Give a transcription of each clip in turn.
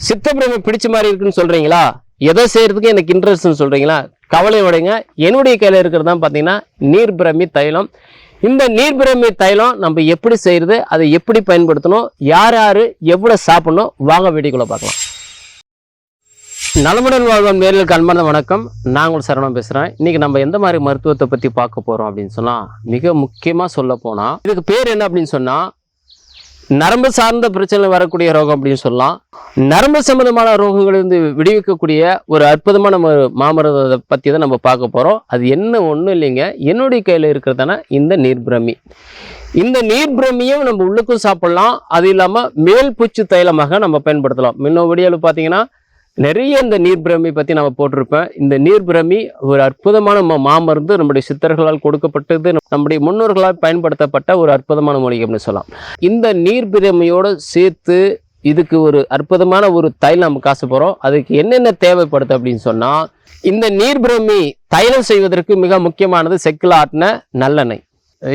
சித்தப்பிரமை பிடிச்ச மாதிரி இருக்குன்னு சொல்றீங்களா? எதை செய்யறதுக்கு எனக்கு இன்ட்ரெஸ்ட்னு சொல்றீங்களா? கவலை உடைங்க. என்னுடைய கையில் இருக்கிறது தான் பார்த்தீங்கன்னா நீர்பிரமி தைலம். இந்த நீர்பிரமி தைலம் நம்ம எப்படி செய்யறது, அதை எப்படி பயன்படுத்தணும், யார் யார் எவ்வளோ சாப்பிடணும், வாங்க வீடியோக்குள்ள பார்க்கலாம். நலமுடன் வாழ்வான் நேயர்களுக்கு அன்பான வணக்கம். நான் உங்கள் சரவணன் பேசுகிறேன். இன்றைக்கி நம்ம எந்த மாதிரி மருத்துவத்தை பற்றி பார்க்க போகிறோம் அப்படின்னு சொன்னால், மிக முக்கியமாக சொல்ல போனால் இதுக்கு பேர் என்ன அப்படின்னு சொன்னால், நரம்பு சார்ந்த பிரச்சனை வரக்கூடிய ரோகம் அப்படின்னு சொல்லலாம். நரம்பு சம்பந்தமான ரோகங்களிலிருந்து விடுவிக்கக்கூடிய ஒரு அற்புதமான மாமரத்தை பற்றி தான் நம்ம பார்க்க போகிறோம். அது என்ன ஒன்றும் இல்லைங்க, என்னுடைய கையில் இருக்கிறதான இந்த நீர்பிரமி. இந்த நீர்பிரமியும் நம்ம உள்ளுக்கும் சாப்பிடலாம். அது இல்லாமல் மேல் பூச்சு தைலமாக நம்ம பயன்படுத்தலாம். முன்ன வீடியோவில் பார்த்தீங்கன்னா நிறைய இந்த நீர்பிரமி பற்றி நம்ம போட்டிருப்பேன். இந்த நீர்பிரமி ஒரு அற்புதமான மாமருந்து, நம்முடைய சித்தர்களால் கொடுக்கப்பட்டது, நம்முடைய முன்னோர்களால் பயன்படுத்தப்பட்ட ஒரு அற்புதமான மூலிகை அப்படின்னு சொல்லலாம். இந்த நீர்பிரமியோடு சேர்த்து இதுக்கு ஒரு அற்புதமான ஒரு தைலம் நம்ம காசு போகிறோம். அதுக்கு என்னென்ன தேவைப்படுது அப்படின்னு சொன்னால், இந்த நீர்பிரமி தைலம் செய்வதற்கு மிக முக்கியமானது செக்கில் ஆட்டின நல்லெண்ணெய்.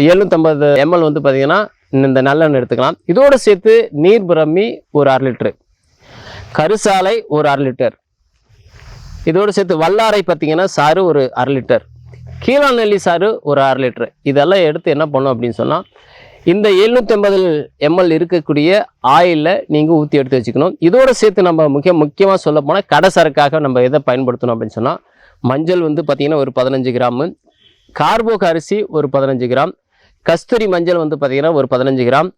750 ml வந்து பார்த்தீங்கன்னா இந்த நல்லெண்ணெய் எடுத்துக்கலாம். இதோடு சேர்த்து நீர்பிரமி ஒரு 1/2 லிட்டரு, கருசாலை ஒரு 1/2 லிட்டர், இதோடு சேர்த்து வல்லாரை பார்த்தீங்கன்னா சாறு ஒரு 1/2 லிட்டர், கீழாநெல்லி சாறு ஒரு 1/2 லிட்டர். இதெல்லாம் எடுத்து என்ன பண்ணணும் அப்படின்னு சொன்னால், இந்த 750 ml இருக்கக்கூடிய ஆயிலில் நீங்கள் ஊற்றி எடுத்து வச்சுக்கணும். இதோடு சேர்த்து நம்ம முக்கியமாக சொல்ல போனால் கடைசரக்காக நம்ம எதை பயன்படுத்தணும் அப்படின்னு சொன்னால், மஞ்சள் வந்து பார்த்திங்கன்னா ஒரு 15 கிராமு, கார்போக அரிசி ஒரு 15 கிராம், கஸ்தூரி மஞ்சள் வந்து பார்த்திங்கன்னா ஒரு 15 கிராம்,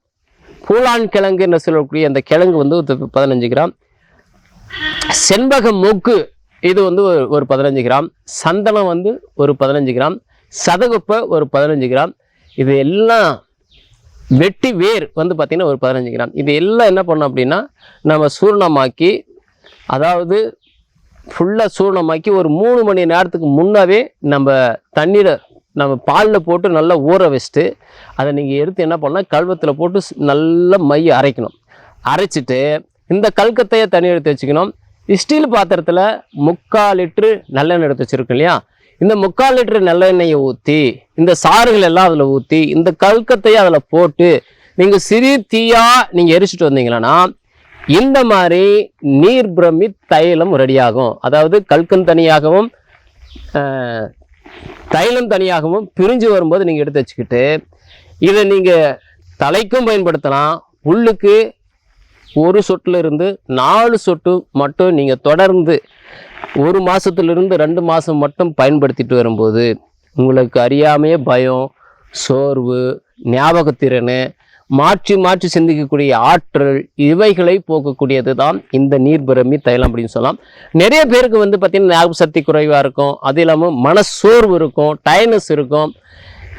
பூலான் கிழங்கு என்று சொல்லக்கூடிய அந்த கிழங்கு வந்து 15 கிராம், செண்பக மூக்கு இது வந்து ஒரு 15 கிராம், சந்தனம் வந்து ஒரு 15 கிராம், சதகுப்பை ஒரு 15 கிராம், இது எல்லாம் வெட்டி வேர் வந்து பார்த்திங்கன்னா ஒரு 15 கிராம். இது எல்லாம் என்ன பண்ணோம் அப்படின்னா நம்ம சூர்ணமாக்கி, அதாவது ஃபுல்லாக சூர்ணமாக்கி ஒரு 3 மணி நேரத்துக்கு முன்னாவே நம்ம தண்ணீரை நம்ம பாலில் போட்டு நல்லா ஊற வச்சுட்டு, அதை நீங்கள் எடுத்து என்ன பண்ணால் கல்வத்தில் போட்டு நல்லா மைய அரைக்கணும். அரைச்சிட்டு இந்த கல்கத்தையை தண்ணி எடுத்து வச்சுக்கணும். ஸ்டீல் பாத்திரத்தில் 3/4 லிட்டரு நல்லெண்ணெய் எடுத்து வச்சுருக்கோம் இல்லையா, இந்த 3/4 லிட்டரு நல்லெண்ணெயை ஊற்றி இந்த சாறுகள் எல்லாம் அதில் ஊற்றி இந்த கல்கத்தையை அதில் போட்டு நீங்கள் சிறு தீயாக நீங்கள் எரிச்சிட்டு வந்தீங்கன்னா இந்த மாதிரி நீர்பிரமி தைலம் ரெடியாகும். அதாவது கல்கன் தனியாகவும் தைலம் தனியாகவும் பிரிஞ்சு வரும்போது நீங்கள் எடுத்து வச்சுக்கிட்டு இதை நீங்கள் தலைக்கும் பயன்படுத்தலாம். உள்ளுக்கு 1 சொட்டிலிருந்து 4 சொட்டு மட்டும் நீங்கள் தொடர்ந்து 1 மாதத்துலேருந்து 2 மாதம் மட்டும் பயன்படுத்திட்டு வரும்போது உங்களுக்கு அறியாமையே பயம், சோர்வு, ஞாபகத்திறன், மாற்றி சிந்திக்கக்கூடிய ஆற்றல், இவைகளை போக்கக்கூடியது தான் இந்த நீர்பிரமி தைலம் அப்படின்னு சொல்லலாம். நிறைய பேருக்கு வந்து பார்த்திங்கன்னா ஞாபக சக்தி குறைவாக இருக்கும், அது இல்லாமல் மனசோர்வு இருக்கும், டயர்னஸ் இருக்கும்.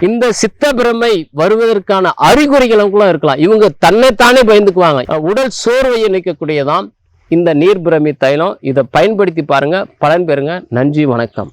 இந்த சித்தப்பிரமை வருவதற்கான அறிகுறிகளும் கூட இருக்கலாம். இவங்க தன்னைத்தானே பயந்துக்குவாங்க. உடல் சோர்வையை நீக்கக்கூடியதான் இந்த நீர்பிரமி தைலம். இதை பயன்படுத்தி பாருங்கள், பலன் பெறுங்க. நன்றி, வணக்கம்.